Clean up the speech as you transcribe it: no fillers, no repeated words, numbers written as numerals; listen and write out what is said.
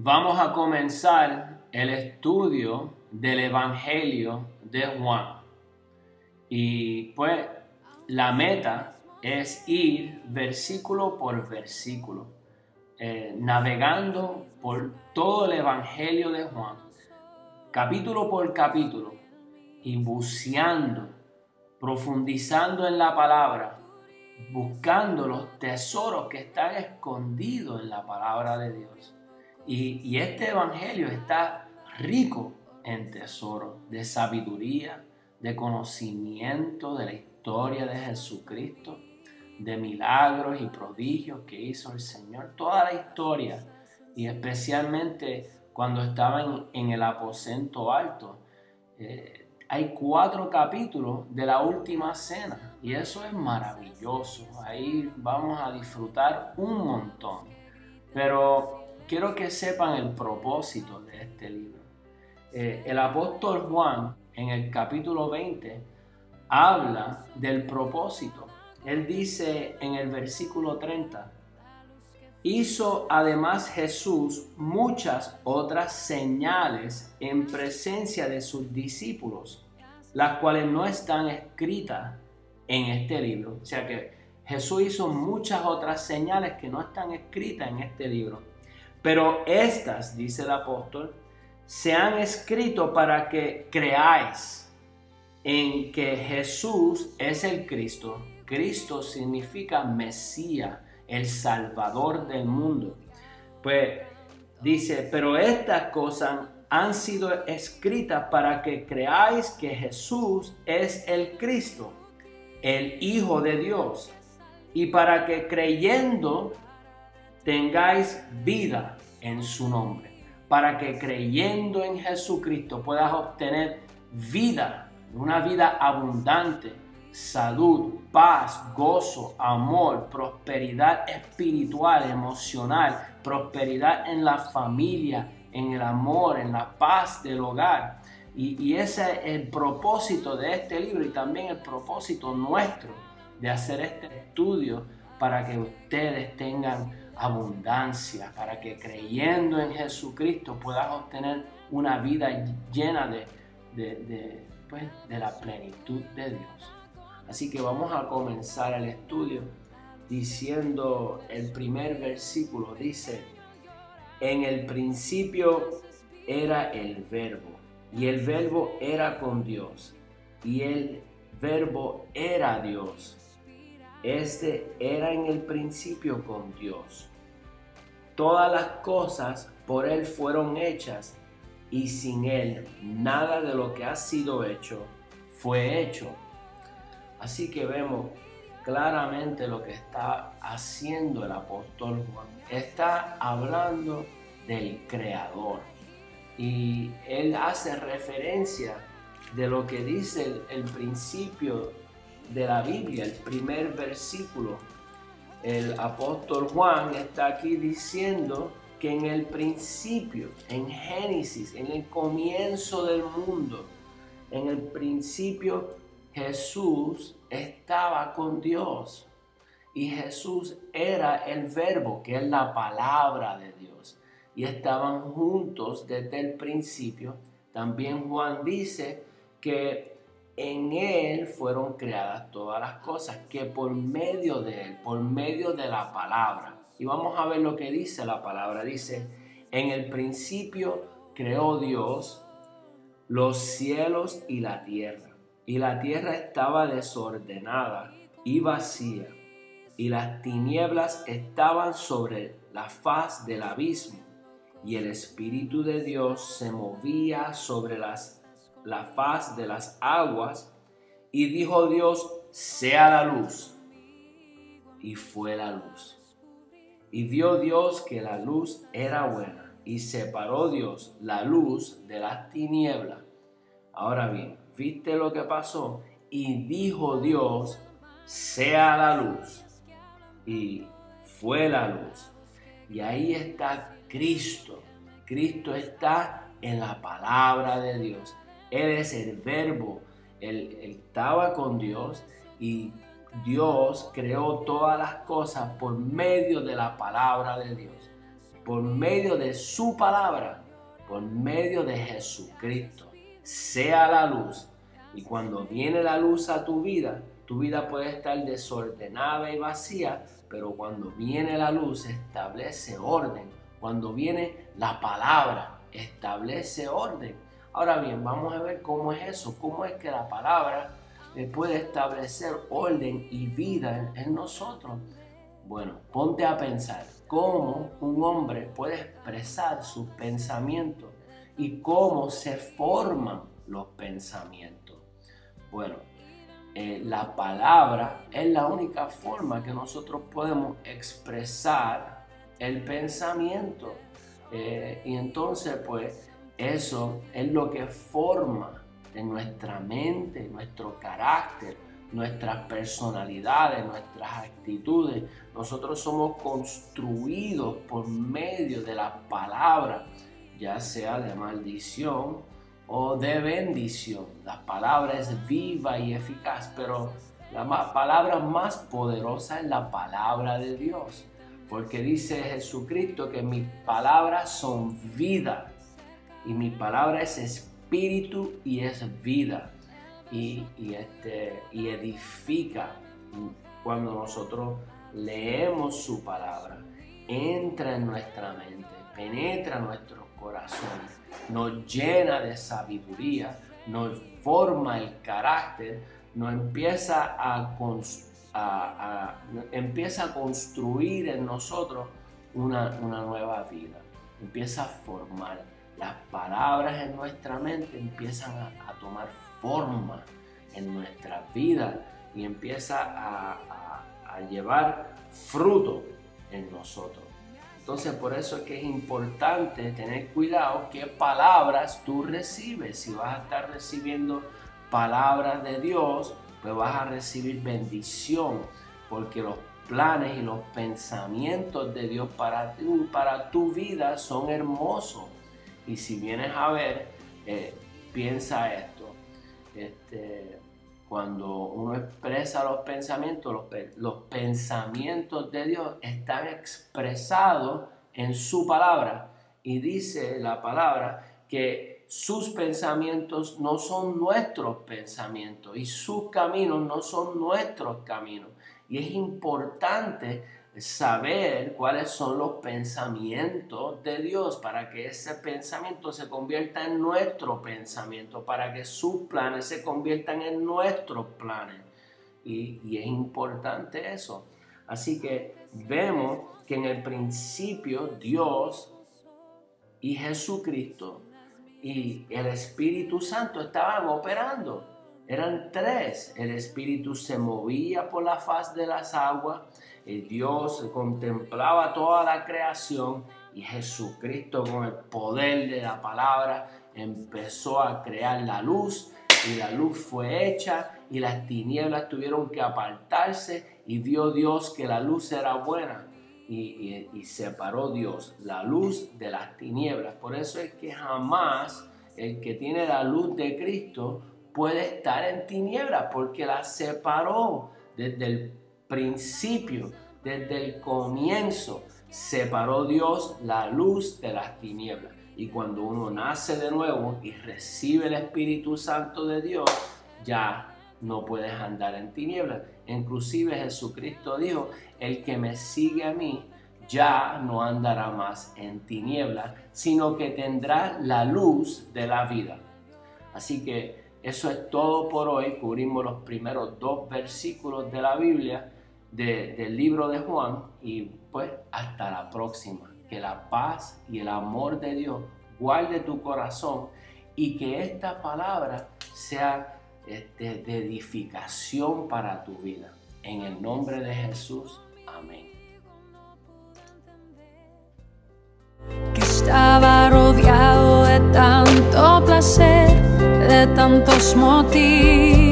Vamos a comenzar el estudio del Evangelio de Juan. Y pues la meta es ir versículo por versículo, navegando por todo el Evangelio de Juan, capítulo por capítulo, y buceando, profundizando en la palabra, buscando los tesoros que están escondidos en la palabra de Dios. Y este evangelio está rico en tesoros de sabiduría, de conocimiento de la historia de Jesucristo, de milagros y prodigios que hizo el Señor. Toda la historia, y especialmente cuando estaba en el aposento alto. Hay 4 capítulos de la última cena y eso es maravilloso. Ahí vamos a disfrutar un montón. Pero quiero que sepan el propósito de este libro. El apóstol Juan, en el capítulo 20, habla del propósito. Él dice en el versículo 30, hizo además Jesús muchas otras señales en presencia de sus discípulos, las cuales no están escritas en este libro. O sea que Jesús hizo muchas otras señales que no están escritas en este libro. Pero estas, dice el apóstol, se han escrito para que creáis en que Jesús es el Cristo. Cristo significa Mesías, el Salvador del mundo. Pues dice, pero estas cosas han sido escritas para que creáis que Jesús es el Cristo, el Hijo de Dios, y para que creyendo tengáis vida en su nombre. Para que creyendo en Jesucristo puedas obtener vida, una vida abundante, salud, paz, gozo, amor, prosperidad espiritual, emocional, prosperidad en la familia, en el amor, en la paz del hogar. Y ese es el propósito de este libro y también el propósito nuestro de hacer este estudio para que ustedes tengan abundancia, para que creyendo en Jesucristo puedas obtener una vida llena de la plenitud de Dios. Así que vamos a comenzar el estudio diciendo el primer versículo. Dice, en el principio era el verbo, y el verbo era con Dios, y el verbo era Dios. Este era en el principio con Dios. Todas las cosas por Él fueron hechas, y sin Él nada de lo que ha sido hecho fue hecho. Así que vemos claramente lo que está haciendo el apóstol Juan. Está hablando del Creador. Y él hace referencia de lo que dice el principio de la Biblia, el primer versículo. El apóstol Juan está aquí diciendo que en el principio, en Génesis, en el comienzo del mundo, en el principio Jesús estaba con Dios y Jesús era el verbo, que es la palabra de Dios, y estaban juntos desde el principio. También Juan dice que en Él fueron creadas todas las cosas, que por medio de Él, por medio de la palabra. Y vamos a ver lo que dice la palabra. Dice, en el principio creó Dios los cielos y la tierra. Y la tierra estaba desordenada y vacía, y las tinieblas estaban sobre la faz del abismo, y el Espíritu de Dios se movía sobre la faz de las aguas, y dijo Dios, sea la luz, y fue la luz. Y vio Dios que la luz era buena, y separó Dios la luz de las tinieblas. Ahora bien, ¿viste lo que pasó? Y dijo Dios, sea la luz. Y fue la luz. Y ahí está Cristo. Cristo está en la palabra de Dios. Él es el verbo. Él estaba con Dios y Dios creó todas las cosas por medio de la palabra de Dios. por medio de su palabra, por medio de Jesucristo. Sea la luz. Y cuando viene la luz a tu vida puede estar desordenada y vacía, pero cuando viene la luz establece orden. Cuando viene la palabra establece orden. Ahora bien, vamos a ver cómo es eso, cómo es que la palabra puede establecer orden y vida en nosotros. Bueno, ponte a pensar cómo un hombre puede expresar sus pensamientos y cómo se forman los pensamientos. Bueno, la palabra es la única forma que nosotros podemos expresar el pensamiento. Y entonces, pues, eso es lo que forma en nuestra mente, nuestro carácter, nuestras personalidades, nuestras actitudes. Nosotros somos construidos por medio de la palabra, ya sea de maldición o de bendición. La palabra es viva y eficaz, pero la palabra más poderosa es la palabra de Dios, porque dice Jesucristo que mis palabras son vida y mi palabra es espíritu y es vida y edifica. Cuando nosotros leemos su palabra, entra en nuestra mente, penetra nuestros corazones, nos llena de sabiduría, nos forma el carácter, nos empieza a construir en nosotros una nueva vida, empieza a formar. Las palabras en nuestra mente empiezan a tomar forma en nuestra vida y empieza a llevar fruto en nosotros. Entonces, por eso es que es importante tener cuidado qué palabras tú recibes. Si vas a estar recibiendo palabras de Dios, pues vas a recibir bendición, porque los planes y los pensamientos de Dios para tu vida son hermosos. Y si vienes a ver, piensa esto, cuando uno expresa los pensamientos de Dios están expresados en su palabra. Y dice la palabra que sus pensamientos no son nuestros pensamientos y sus caminos no son nuestros caminos. Y es importante saber cuáles son los pensamientos de Dios para que ese pensamiento se convierta en nuestro pensamiento, para que sus planes se conviertan en nuestros planes. Y es importante eso. Así que vemos que en el principio Dios y Jesucristo y el Espíritu Santo estaban operando. Eran tres. El Espíritu se movía por la faz de las aguas. Dios contemplaba toda la creación y Jesucristo, con el poder de la palabra, empezó a crear la luz, y la luz fue hecha y las tinieblas tuvieron que apartarse, y vio Dios que la luz era buena y separó Dios la luz de las tinieblas. Por eso es que jamás el que tiene la luz de Cristo puede estar en tinieblas, porque la separó desde el principio, desde el comienzo. Separó Dios la luz de las tinieblas. Y cuando uno nace de nuevo y recibe el Espíritu Santo de Dios, ya no puedes andar en tinieblas. Inclusive Jesucristo dijo: el que me sigue a mí ya no andará más en tinieblas, sino que tendrá la luz de la vida. Así que eso es todo por hoy. Cubrimos los primeros 2 versículos de la Biblia, del libro de Juan, y pues hasta la próxima. Que la paz y el amor de Dios guarde tu corazón y que esta palabra sea de edificación para tu vida. En el nombre de Jesús, amén. Que estaba rodeado de tanto placer, de tantos motivos.